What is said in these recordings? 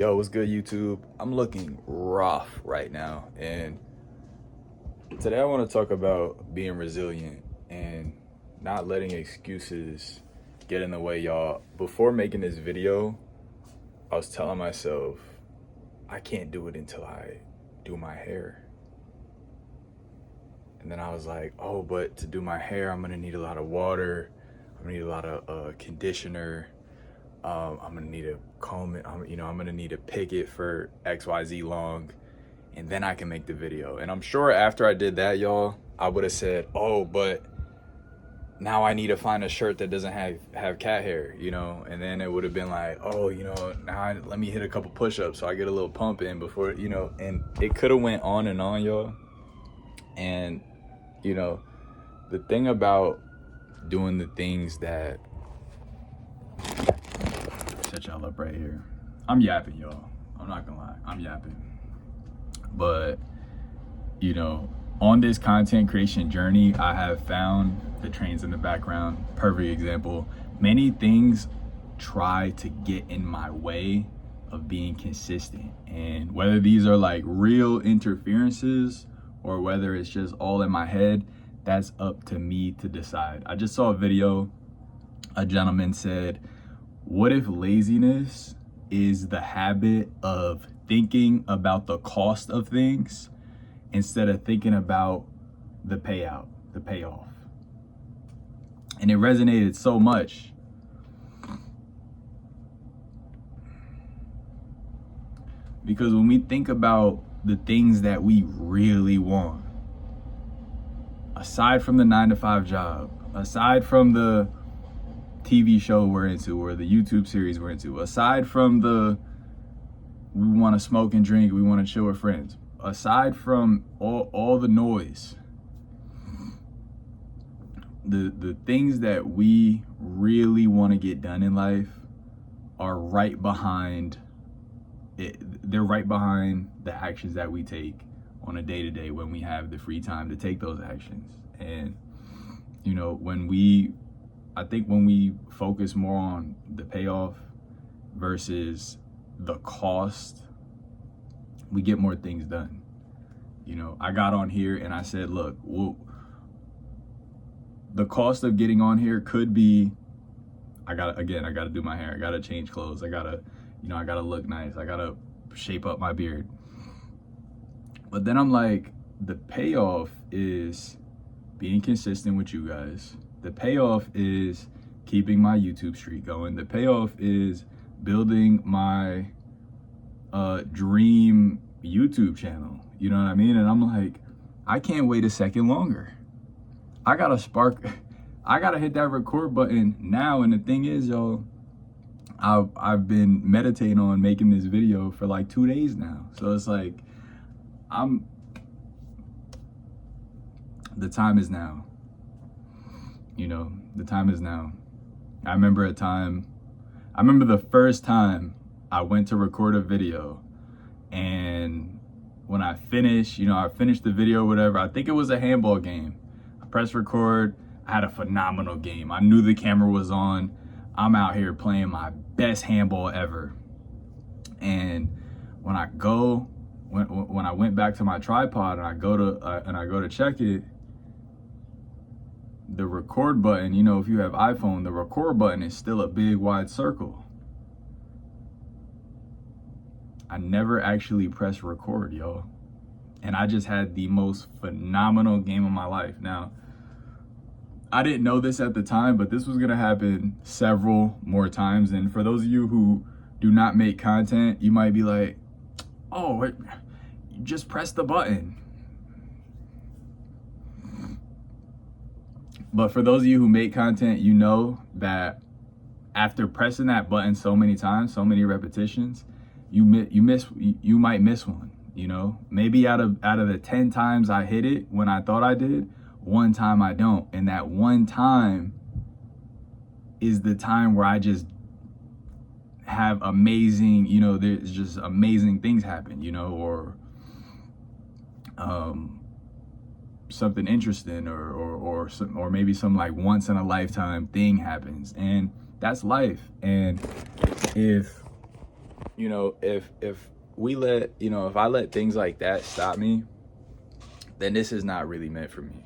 Yo, what's good, YouTube? I'm looking rough right now, and today I want to talk about being resilient and not letting excuses get in the way, y'all. Before making this video, I was telling myself, I can't do it until I do my hair. And then I was like, oh, but to do my hair, I'm gonna need a lot of water. I'm gonna need a lot of conditioner. I'm gonna need a comb it. I'm gonna need to pick it for XYZ long, and then I can make the video. And I'm sure after I did that, y'all, I would have said, oh, but now I need to find a shirt that doesn't have cat hair, and then it would have been like, oh, let me hit a couple push-ups so I get a little pump in before, and it could have went on and on, y'all. And the thing about doing the things that set y'all up right here. I'm yapping, y'all. I'm not gonna lie, I'm yapping. But on this content creation journey, I have found the trains in the background, perfect example. Many things try to get in my way of being consistent, and whether these are like real interferences or whether it's just all in my head, that's up to me to decide. I just saw a video. A gentleman said, what if laziness is the habit of thinking about the cost of things instead of thinking about the payout, the payoff? And it resonated so much. Because when we think about the things that we really want, aside from the 9-to-5 job, aside from the TV show we're into or the YouTube series we're into, aside from we want to smoke and drink, we want to chill with friends, aside from all the noise, the things that we really want to get done in life are right behind it. They're right behind the actions that we take on a day-to-day when we have the free time to take those actions. And I think when we focus more on the payoff versus the cost, we get more things done. I got on here and I said, look, the cost of getting on here could be, I gotta do my hair, I gotta change clothes, I gotta look nice, I gotta shape up my beard. But then I'm like, the payoff is being consistent with you guys. The payoff is keeping my YouTube streak going. The payoff is building my dream YouTube channel. You know what I mean? And I'm like, I can't wait a second longer. I gotta hit that record button now. And the thing is, y'all, I've been meditating on making this video for like 2 days now. So it's like, the time is now. The time is now. I remember the first time I went to record a video, and when I finished, I finished the video, whatever, I think it was a handball game. I pressed record, I had a phenomenal game. I knew the camera was on. I'm out here playing my best handball ever. And when I went back to my tripod and I go to check it, the record button, if you have iPhone, the record button is still a big wide circle. I never actually pressed record, y'all. And I just had the most phenomenal game of my life. Now, I didn't know this at the time, but this was gonna happen several more times. And for those of you who do not make content, you might be like, oh, just press the button. But for those of you who make content, you know that after pressing that button so many times, so many repetitions, you might miss one. Maybe out of the 10 times I hit it when I thought I did, one time I don't. And that one time is the time where I just have amazing, there's just amazing things happen, or something interesting or maybe some like once in a lifetime thing happens, and that's life. And if you know, if we let, you know, if I let things like that stop me, then this is not really meant for me.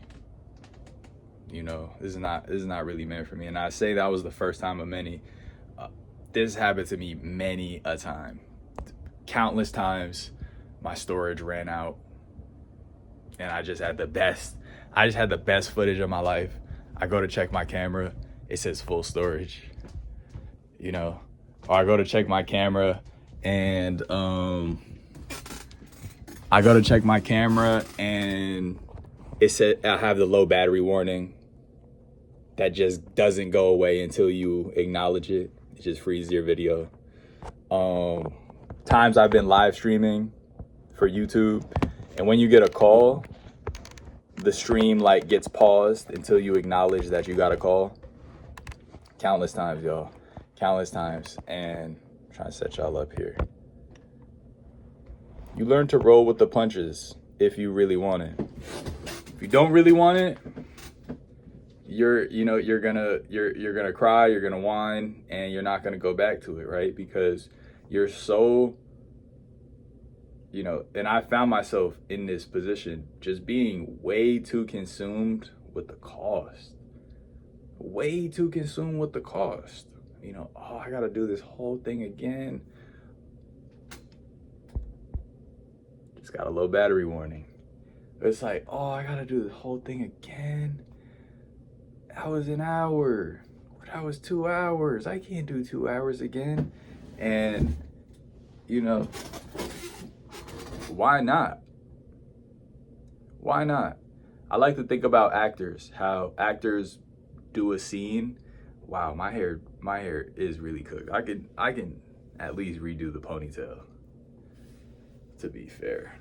You know, this is not really meant for me. And I say that was the first time of many. This happened to me many a time, countless times. My storage ran out, and I just had the best footage of my life. I go to check my camera, it says full storage. You know, or I go to check my camera, and it said I have the low battery warning that just doesn't go away until you acknowledge it. It just freezes your video. Times I've been live streaming for YouTube, and when you get a call, the stream like gets paused until you acknowledge that you got a call. Countless times, y'all. Countless times. And I'm trying to set y'all up here. You learn to roll with the punches if you really want it. If you don't really want it, you're gonna cry, you're gonna whine, and you're not gonna go back to it, right? Because you're so, you know, and I found myself in this position, just being way too consumed with the cost. Way too consumed with the cost. You know, oh, I gotta do this whole thing again. Just got a low battery warning. It's like, oh, I gotta do this whole thing again. That was an hour. That was 2 hours. I can't do 2 hours again. And, you know, why not? Why not? I like to think about actors, how actors do a scene. Wow, my hair is really cooked. I can at least redo the ponytail. To be fair,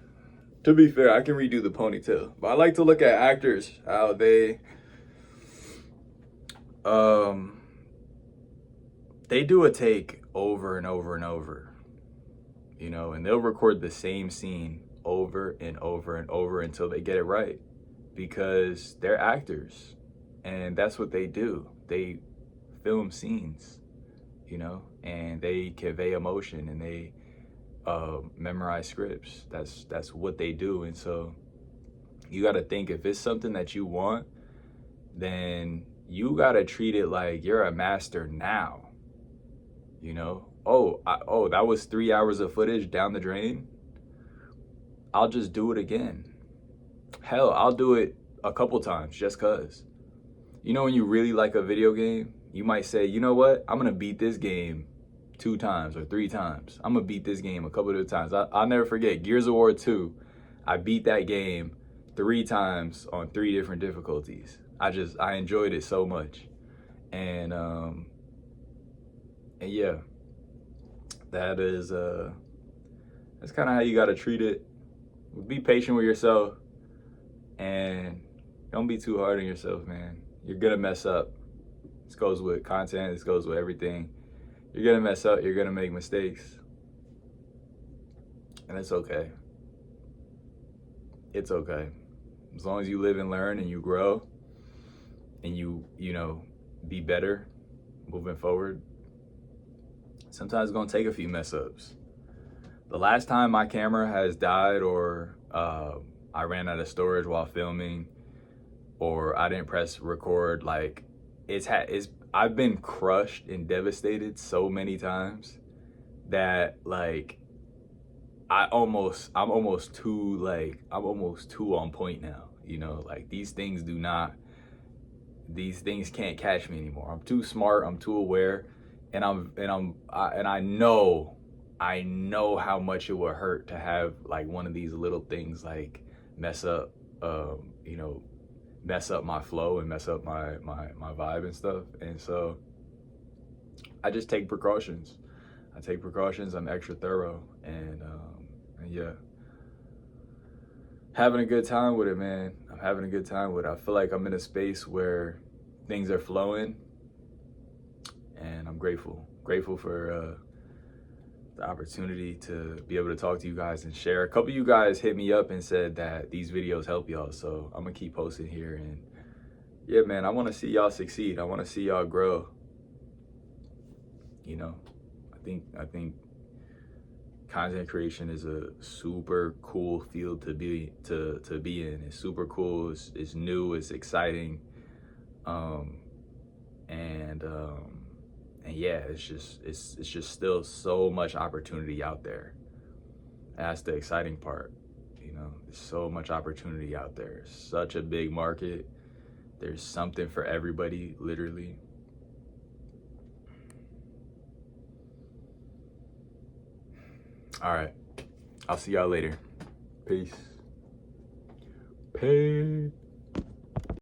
I can redo the ponytail. But I like to look at actors, how they do a take over and over and over, you know, and they'll record the same scene over and over and over until they get it right, because they're actors and that's what they do. They film scenes, you know, and they convey emotion, and they memorize scripts. That's what they do. And so you got to think, if it's something that you want, then you got to treat it like you're a master now. You know, that was 3 hours of footage down the drain. I'll just do it again. Hell, I'll do it a couple times just cause. You know, when you really like a video game, you might say, you know what, I'm gonna beat this game 2 times or 3 times. I'm gonna beat this game a couple of times. I'll never forget Gears of War 2. I beat that game 3 times on 3 different difficulties. I enjoyed it so much. And yeah, that's kind of how you gotta treat it. Be patient with yourself, and don't be too hard on yourself, man. You're gonna mess up. This goes with content, this goes with everything. You're gonna mess up, you're gonna make mistakes. And it's okay. It's okay. As long as you live and learn and you grow and you know, be better moving forward. Sometimes it's gonna take a few mess ups. The last time my camera has died, or I ran out of storage while filming, or I didn't press record, like I've been crushed and devastated so many times that like I'm almost too on point now, you know, like these things can't catch me anymore. I'm too smart, I'm too aware, and I know how much it would hurt to have like one of these little things like mess up my flow and mess up my vibe and stuff. And so I just take precautions. I'm extra thorough, and yeah, having a good time with it, man. I'm having a good time with it. I feel like I'm in a space where things are flowing, and I'm grateful for the opportunity to be able to talk to you guys and share. A couple of you guys hit me up and said that these videos help y'all, so I'm gonna keep posting here. And yeah, man, I want to see y'all succeed. I want to see y'all grow. You know, I think content creation is a super cool field to be in. It's super cool. It's new. It's exciting. And yeah, it's just still so much opportunity out there. That's the exciting part. You know, there's so much opportunity out there. It's such a big market. There's something for everybody, literally. All right. I'll see y'all later. Peace. Peace.